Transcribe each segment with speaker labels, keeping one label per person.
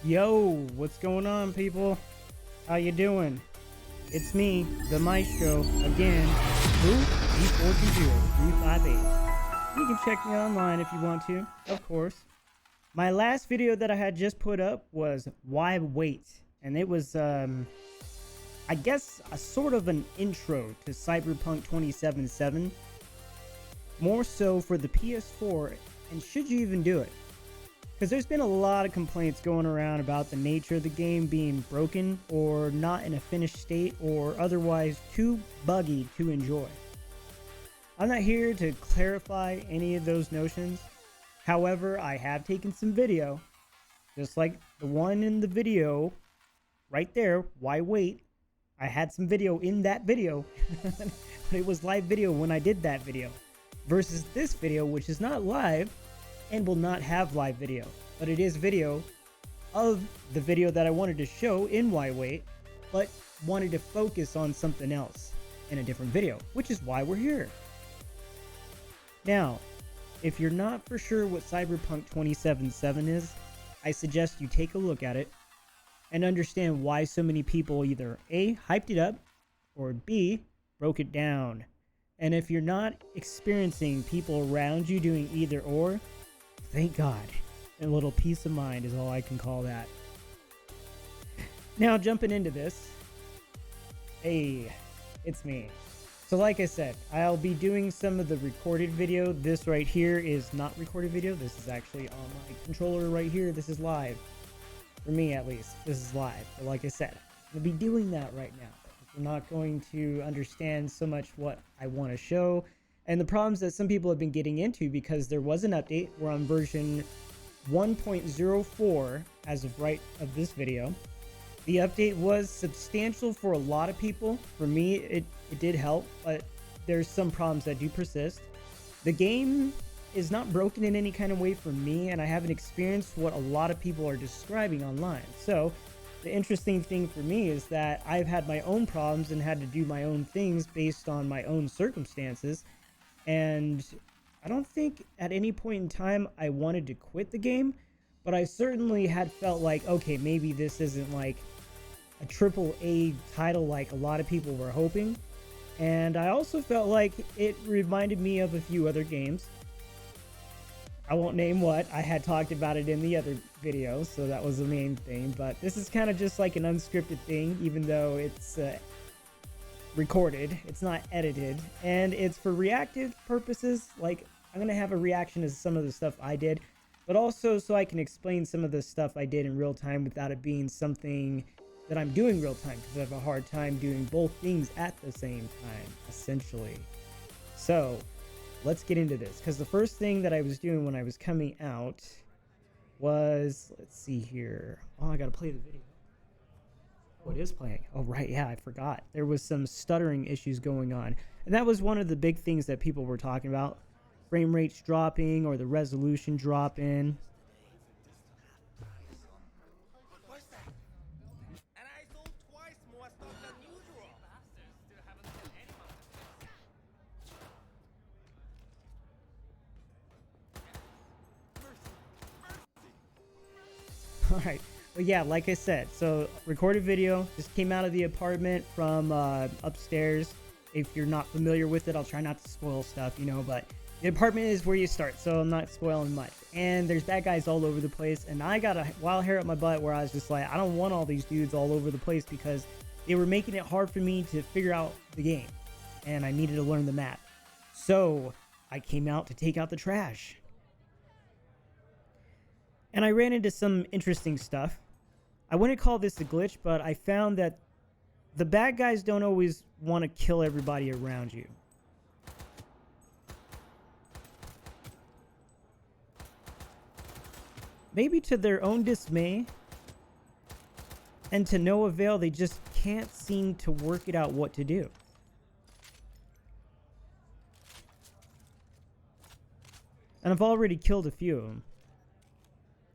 Speaker 1: Yo, what's going on, people? How you doing? It's me, the Maestro, again. Who? ps4 You can check me online if you want to, of course. My last video that I had just put up was Why Wait? And it was, I guess, a sort of an intro to Cyberpunk 2077. More so for the PS4, and should you even do it? Because there's been a lot of complaints going around about the nature of the game being broken or not in a finished state or otherwise too buggy to enjoy. I'm not here to clarify any of those notions. However, I have taken some video, just like the one in the video right there, Why Wait? I had some video in that video, but it was live video when I did that video, versus this video, which is not live and will not have live video, but it is video of the video that I wanted to show in Why Wait, but wanted to focus on something else in a different video, which is why we're here. Now, if you're not for sure what Cyberpunk 2077 is, I suggest you take a look at it and understand why so many people either A, hyped it up, or B, broke it down. And if you're not experiencing people around you doing either or, thank God. A little peace of mind is all I can call that. Now, jumping into this. Hey, it's me. So like I said, I'll be doing some of the recorded video. This right here is not recorded video. This is actually on my controller right here. This is live. For me, at least. This is live. But like I said, I'll be doing that right now. You're not going to understand so much what I want to show and the problems that some people have been getting into, because there was an update. We're on version 1.04 as of right of this video. The update was substantial for a lot of people. For me, it did help, but there's some problems that do persist. The game is not broken in any kind of way for me, and I haven't experienced what a lot of people are describing online. So the interesting thing for me is that I've had my own problems and had to do my own things based on my own circumstances. And I don't think at any point in time I wanted to quit the game, but I certainly had felt like, okay, maybe this isn't like a AAA title like a lot of people were hoping. And I also felt like it reminded me of a few other games. I won't name what. I had talked about it in the other video, so that was the main thing. But this is kind of just like an unscripted thing, even though it's recorded, it's not edited, and it's for reactive purposes. Like, I'm gonna have a reaction to some of the stuff I did, but also so I can explain some of the stuff I did in real time without it being something that I'm doing real time, because I have a hard time doing both things at the same time, essentially. So let's get into this, because the first thing that I was doing when I was coming out was, let's see here. Oh, I gotta play the video. Oh, it is playing. Oh, right. Yeah, I forgot. There was some stuttering issues going on. And that was one of the big things that people were talking about. Frame rates dropping or the resolution dropping. All right. But yeah, like I said, so recorded video, just came out of the apartment from upstairs. If you're not familiar with it, I'll try not to spoil stuff, you know, but the apartment is where you start, so I'm not spoiling much. And there's bad guys all over the place, and I got a wild hair up my butt where I was just like, I don't want all these dudes all over the place, because they were making it hard for me to figure out the game, and I needed to learn the map. So I came out to take out the trash. And I ran into some interesting stuff. I wouldn't call this a glitch, but I found that the bad guys don't always want to kill everybody around you. Maybe to their own dismay, and to no avail, they just can't seem to work it out what to do. And I've already killed a few of them.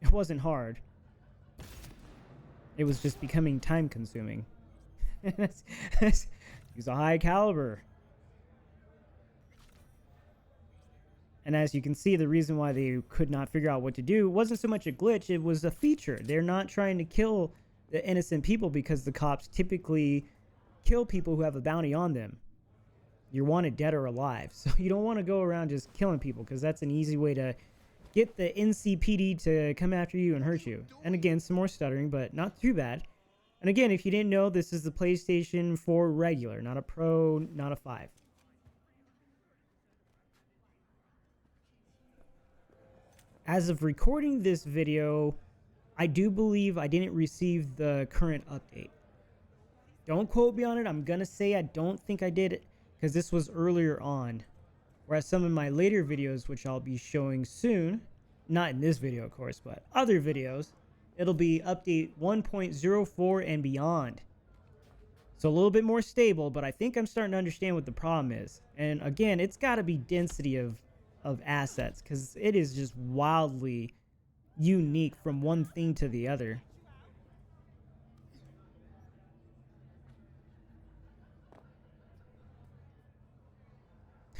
Speaker 1: It wasn't hard. It was just becoming time consuming. Use a high caliber. And as you can see, the reason why they could not figure out what to do wasn't so much a glitch, it was a feature. They're not trying to kill the innocent people because the cops typically kill people who have a bounty on them. You're wanted dead or alive. So you don't want to go around just killing people because that's an easy way to get the NCPD to come after you and hurt you. And again, some more stuttering, but not too bad. And again, if you didn't know, this is the PlayStation 4 regular, not a Pro, not a 5. As of recording this video, I do believe I didn't receive the current update. Don't quote me on it. I'm going to say I don't think I did it because this was earlier on. Whereas some of my later videos, which I'll be showing soon, not in this video, of course, but other videos, it'll be update 1.04 and beyond. So a little bit more stable, but I think I'm starting to understand what the problem is. And again, it's got to be density of assets because it is just wildly unique from one thing to the other.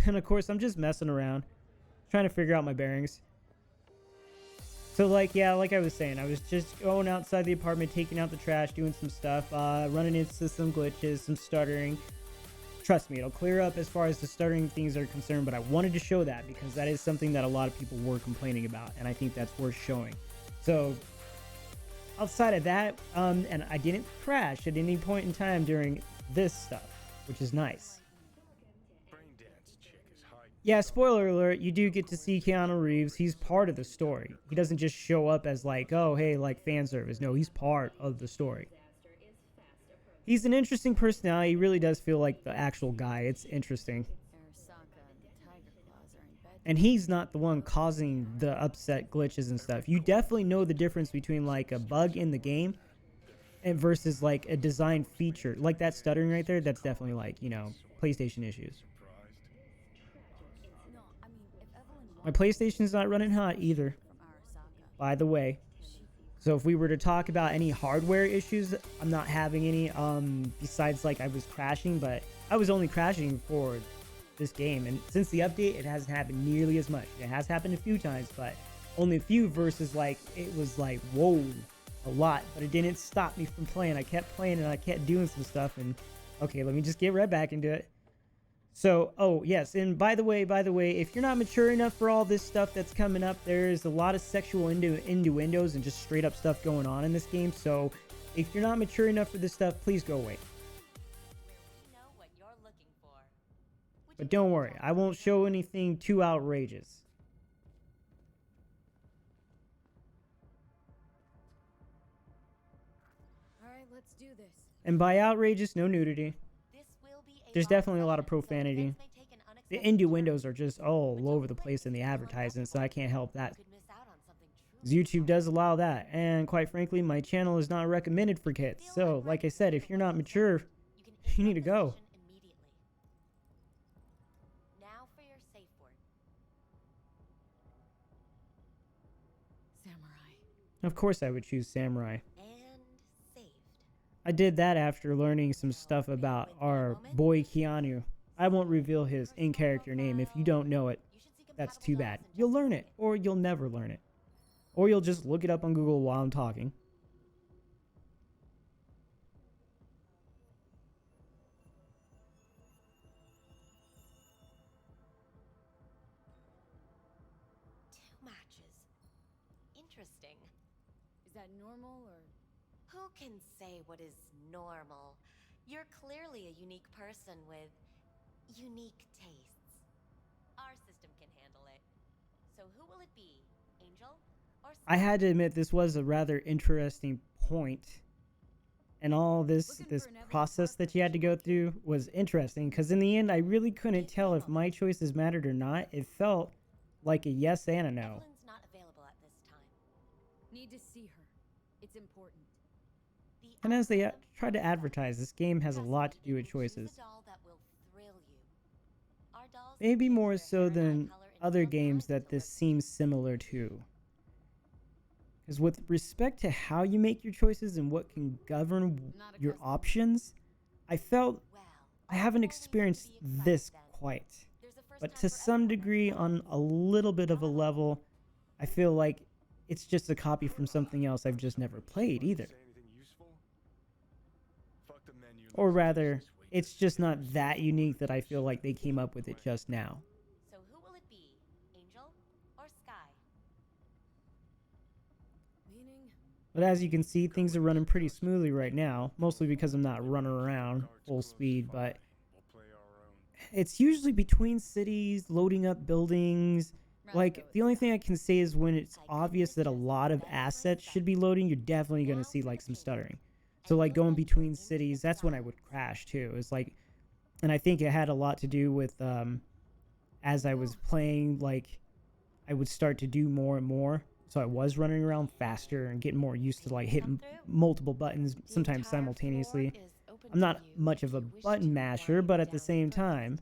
Speaker 1: And of course, I'm just messing around, trying to figure out my bearings. So like, yeah, like I was saying, I was just going outside the apartment, taking out the trash, doing some stuff, running into some glitches, some stuttering. Trust me, it'll clear up as far as the stuttering things are concerned, but I wanted to show that because that is something that a lot of people were complaining about, and I think that's worth showing. So outside of that, and I didn't crash at any point in time during this stuff, which is nice. Yeah, spoiler alert, you do get to see Keanu Reeves. He's part of the story. He doesn't just show up as like, oh, hey, like fan service. No, he's part of the story. He's an interesting personality. He really does feel like the actual guy. It's interesting. And he's not the one causing the upset glitches and stuff. You definitely know the difference between like a bug in the game and versus like a design feature. Like that stuttering right there, that's definitely like, you know, PlayStation issues. My PlayStation's not running hot either, by the way. So if we were to talk about any hardware issues, I'm not having any, besides like I was crashing, but I was only crashing for this game. And since the update, it hasn't happened nearly as much. It has happened a few times, but only a few versus like, it was like, whoa, a lot. But it didn't stop me from playing. I kept playing and I kept doing some stuff. And okay, let me just get right back into it. So, oh, yes, and by the way, if you're not mature enough for all this stuff that's coming up, there's a lot of sexual innuendos and just straight up stuff going on in this game. So, if you're not mature enough for this stuff, please go away. But don't worry, I won't show anything too outrageous.
Speaker 2: All right, let's do this.
Speaker 1: And by outrageous, no nudity. There's definitely a lot of profanity. The innuendos are just all over the place in the advertisements, so I can't help that. YouTube does allow that, and quite frankly, my channel is not recommended for kids. So, like I said, if you're not mature, you need to go.
Speaker 2: Now for your safe word. Samurai.
Speaker 1: Of course I would choose Samurai.
Speaker 2: And saved.
Speaker 1: I did that after learning some stuff about our boy Keanu. I won't reveal his in-character name. If you don't know it, that's too bad. You'll learn it, or you'll never learn it. Or you'll just look it up on Google while I'm talking.
Speaker 2: Two matches. Interesting.
Speaker 3: Is that normal or?
Speaker 2: Who can say what is normal? You're clearly a unique person with unique tastes. Our system can handle it. So who will it be? Angel or
Speaker 1: I had to admit this was a rather interesting point. And all this process that you had to go through was interesting because in the end I really couldn't tell if my choices mattered or not. It felt like a yes and a no.
Speaker 2: Evelyn's not available at this time.
Speaker 3: Need to see her. It's important.
Speaker 1: And as they tried to advertise, this game has a lot to do with choices. Maybe more so than other games that this seems similar to. Because with respect to how you make your choices and what can govern your options, I felt I haven't experienced this quite. but to some degree, on a little bit of a level, I feel like it's just a copy from something else I've just never played either. Or rather, it's just not that unique that I feel like they came up with it just now.
Speaker 2: So who will it be? Angel or Sky?
Speaker 3: Meaning?
Speaker 1: But as you can see, things are running pretty smoothly right now, mostly because I'm not running around full speed, but it's usually between cities, loading up buildings. Like, the only thing I can say is when it's obvious that a lot of assets should be loading, you're definitely going to see, like, some stuttering. So, like, going between cities, that's when I would crash, too. It's like, and I think it had a lot to do with, as I was playing, like, I would start to do more and more. So I was running around faster and getting more used to, like, hitting multiple buttons, sometimes simultaneously. I'm not much of a button masher, but at the same time.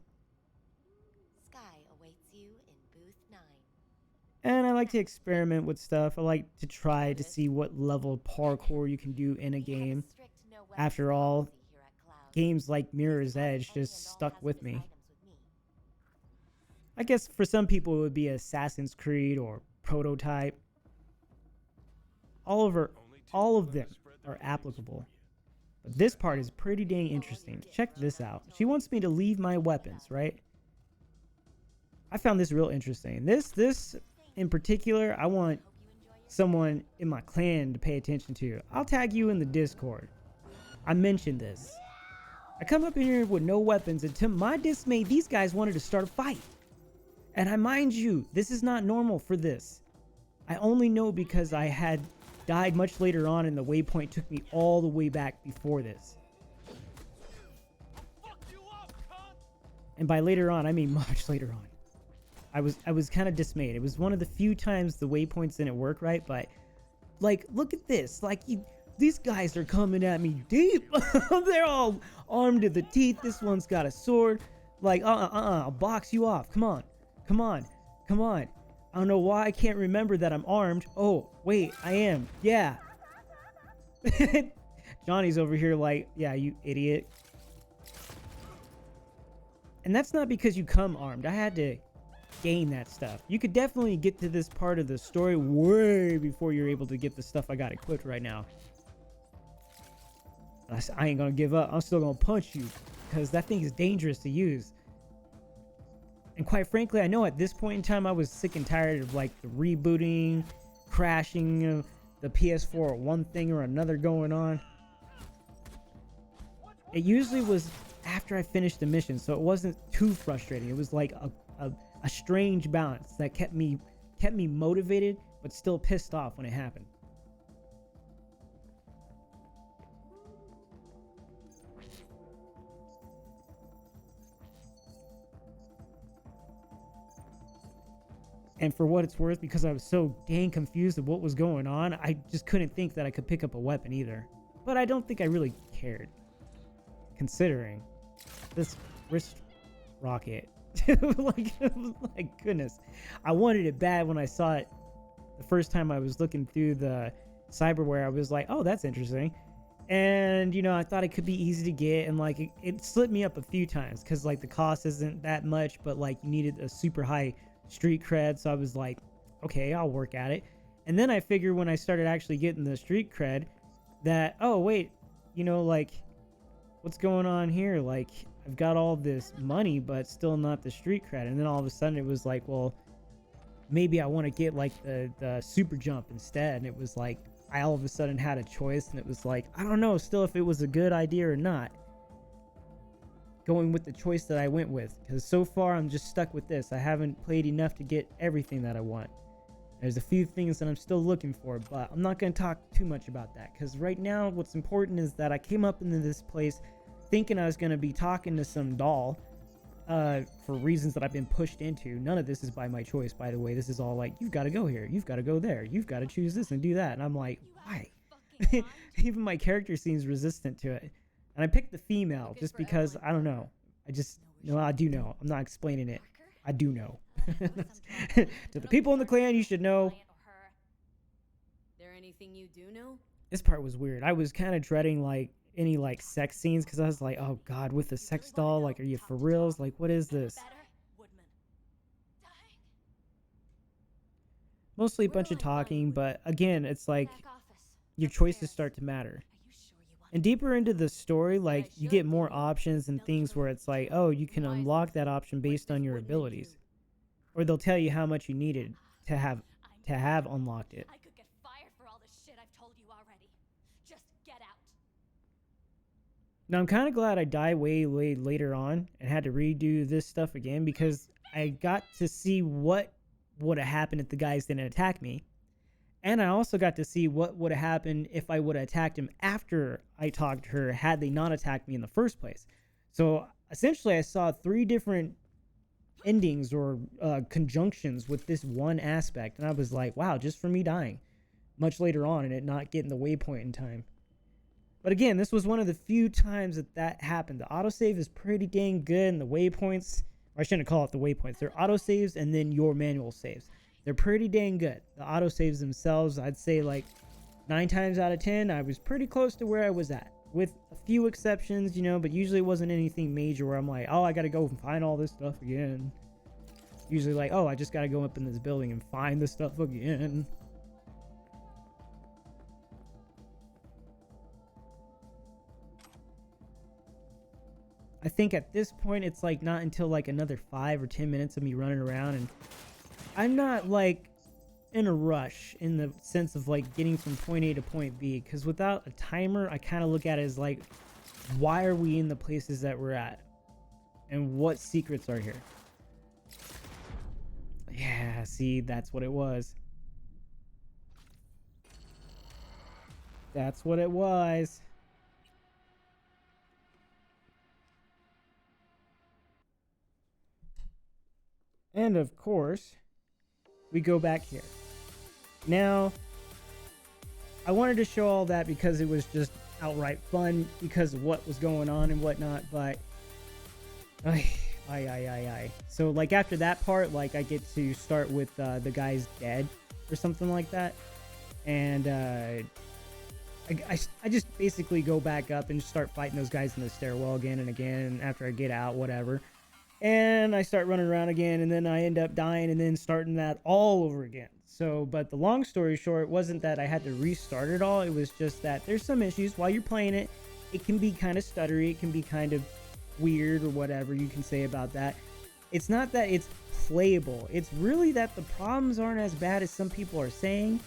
Speaker 2: Sky awaits you in booth 9.
Speaker 1: And I like to experiment with stuff. I like to try to see what level of parkour you can do in a game. After all, games like Mirror's Edge just stuck with me. I guess for some people it would be Assassin's Creed or Prototype. All of them are applicable. But this part is pretty dang interesting. Check this out. She wants me to leave my weapons, right? I found this real interesting. This in particular, I want someone in my clan to pay attention to. I'll tag you in the Discord. I mentioned this. I come up in here with no weapons, and to my dismay, these guys wanted to start a fight. And I mind you, this is not normal for this. I only know because I had died much later on and the waypoint took me all the way back before this. And by later on, I mean much later on. I was kind of dismayed. It was one of the few times the waypoints didn't work right, but like, look at this. Like, these guys are coming at me deep. They're all armed to the teeth. This one's got a sword. Like, I'll box you off. Come on. I don't know why I can't remember that I'm armed. Oh, wait, I am. Yeah. Johnny's over here like, yeah, you idiot. And that's not because you come armed. I had to gain that stuff. You could definitely get to this part of the story way before you're able to get the stuff I got equipped right now. I ain't gonna give up. I'm still gonna punch you because that thing is dangerous to use. And quite frankly, I know at this point in time I was sick and tired of like the rebooting, crashing, the ps4, one thing or another going on. It usually was after I finished the mission, so it wasn't too frustrating. It was like a strange balance that kept me motivated but still pissed off when it happened. And for what it's worth, because I was so dang confused of what was going on, I just couldn't think that I could pick up a weapon either. But I don't think I really cared, considering this wrist rocket. like goodness, I wanted it bad when I saw it the first time I was looking through the cyberware. I was like, oh, that's interesting. And you know, I thought it could be easy to get, and like it slipped me up a few times because like the cost isn't that much, but like you needed a super high street cred. So I was like, okay, I'll work at it. And then I figured when I started actually getting the street cred that, oh wait, you know, like what's going on here? Like I've got all this money but still not the street cred. And then all of a sudden it was like, well, maybe I want to get like the super jump instead. And it was like I all of a sudden had a choice, and it was like, I don't know still if it was a good idea or not, going with the choice that I went with, because so far I'm just stuck with this. I haven't played enough to get everything that I want. There's a few things that I'm still looking for, but I'm not going to talk too much about that, because right now what's important is that I came up into this place thinking I was going to be talking to some doll for reasons that I've been pushed into. None of this is by my choice, by the way. This is all like, you've got to go here, you've got to go there, you've got to choose this and do that. And I'm like, why? Even my character seems resistant to it. And I picked the female just because, I don't know. I do know. I'm not explaining it. I do know. To the people in the clan, you should know.
Speaker 3: There anything you do know?
Speaker 1: This part was weird. I was kind of dreading like any like sex scenes, because I was like, oh god, with the sex doll, like, are you for reals? Like, what is this? Mostly a
Speaker 3: We're
Speaker 1: bunch of
Speaker 3: all in fine
Speaker 1: talking,
Speaker 3: with
Speaker 1: but again, it's like
Speaker 3: back office.
Speaker 1: your choices
Speaker 3: Upstairs.
Speaker 1: start to matter.
Speaker 3: Are you sure you want
Speaker 1: And
Speaker 3: to
Speaker 1: deeper into the story,
Speaker 3: But I
Speaker 1: like you
Speaker 3: should,
Speaker 1: get more
Speaker 3: you.
Speaker 1: options and
Speaker 3: They'll
Speaker 1: things
Speaker 3: kill
Speaker 1: where
Speaker 3: you.
Speaker 1: it's like, oh, you can
Speaker 3: Why is
Speaker 1: unlock
Speaker 3: that?
Speaker 1: that option
Speaker 3: What's
Speaker 1: based
Speaker 3: this
Speaker 1: on your
Speaker 3: woodman do?
Speaker 1: abilities, or they'll tell you how much you needed to have
Speaker 3: I
Speaker 1: unlocked it.
Speaker 3: I could get fired for all the shit I've told you already. Just get out.
Speaker 1: Now I'm kind of glad I died way later on and had to redo this stuff again, because I got to see what would have happened if the guys didn't attack me. And I also got to see what would have happened if I would have attacked him after I talked to her, had they not attacked me in the first place. So essentially I saw 3 different endings or conjunctions with this one aspect. And I was like, wow, just for me dying much later on and it not getting the waypoint in time. But again, this was one of the few times that happened. The autosave is pretty dang good, and the waypoints, or I shouldn't call it the waypoints, they're autosaves and then your manual saves. They're pretty dang good. The autosaves themselves, I'd say like 9 times out of 10, I was pretty close to where I was at. With a few exceptions, you know, but usually it wasn't anything major where I'm like, oh, I gotta go and find all this stuff again. Usually like, oh, I just gotta go up in this building and find this stuff again. I think at this point it's like not until like another 5 or 10 minutes of me running around, and I'm not like in a rush in the sense of like getting from point A to point B, because without a timer I kind of look at it as like, why are we in the places that we're at and what secrets are here? Yeah, see, that's what it was. That's what it was. And of course, we go back here. Now, I wanted to show all that because it was just outright fun because of what was going on and whatnot, but so like after that part, like I get to start with the guy's dead or something like that, and I just basically go back up and start fighting those guys in the stairwell again and again, and after I get out, whatever, and I start running around again, and then I end up dying and then starting that all over again. So, but the long story short wasn't that I had to restart it all. It was just that there's some issues while you're playing it. It can be kind of stuttery. It can be kind of weird or whatever you can say about that. It's not that it's playable. It's really that the problems aren't as bad as some people are saying,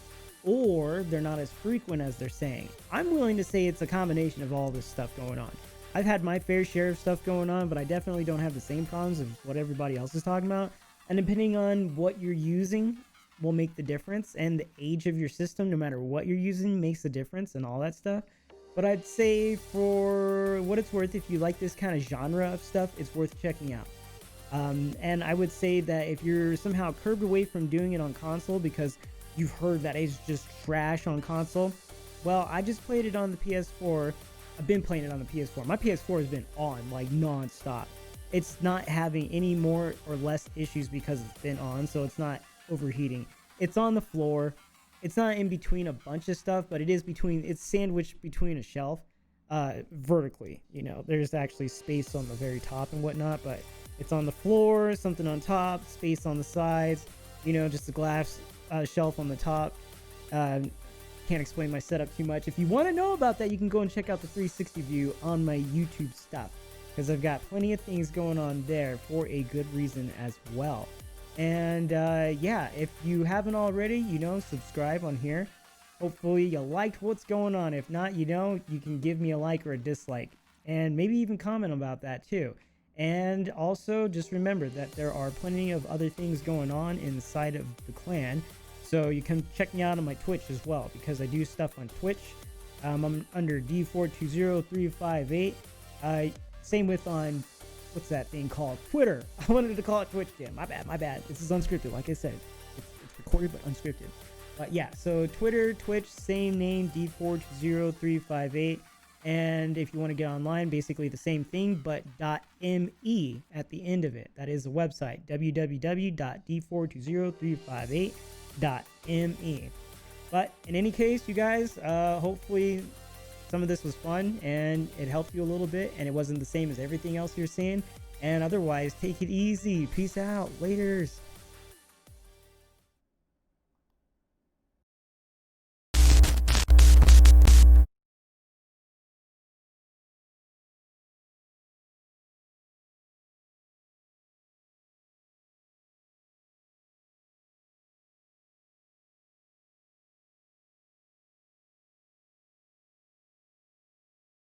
Speaker 1: or they're not as frequent as they're saying. I'm willing to say it's a combination of all this stuff going on. I've had my fair share of stuff going on, but I definitely don't have the same problems of what everybody else is talking about. And depending on what you're using will make the difference, and the age of your system, no matter what you're using, makes a difference and all that stuff. But I'd say for what it's worth, if you like this kind of genre of stuff, it's worth checking out. And I would say that if you're somehow curbed away from doing it on console because you've heard that it's just trash on console, well, I just played it on the PS4. I've been playing it on the PS4. My PS4 has been on like non-stop. It's not having any more or less issues because it's been on, so it's not overheating. It's on the floor. It's not in between a bunch of stuff, but it is between, it's sandwiched between a shelf, vertically. You know, there's actually space on the very top and whatnot, but it's on the floor, something on top, space on the sides, you know, just a glass shelf on the top. Can't explain my setup too much. If you want to know about that, you can go and check out the 360 view on my YouTube stuff, because I've got plenty of things going on there for a good reason as well. And yeah, if you haven't already, you know, subscribe on here. Hopefully you liked what's going on. If not, you know, you can give me a like or a dislike, and maybe even comment about that too. And also just remember that there are plenty of other things going on inside of the clan, so you can check me out on my Twitch as well, because I do stuff on Twitch. I'm under D420358. Same with on, what's that thing called? Twitter. I wanted to call it Twitch again. My bad. This is unscripted. Like I said, it's recorded but unscripted. But yeah, so Twitter, Twitch, same name, D420358. And if you want to get online, basically the same thing, but .me at the end of it. That is the website, www.d420358.me. But in any case, you guys, hopefully some of this was fun and it helped you a little bit, and it wasn't the same as everything else you're seeing. And otherwise, take it easy. Peace out. Laters.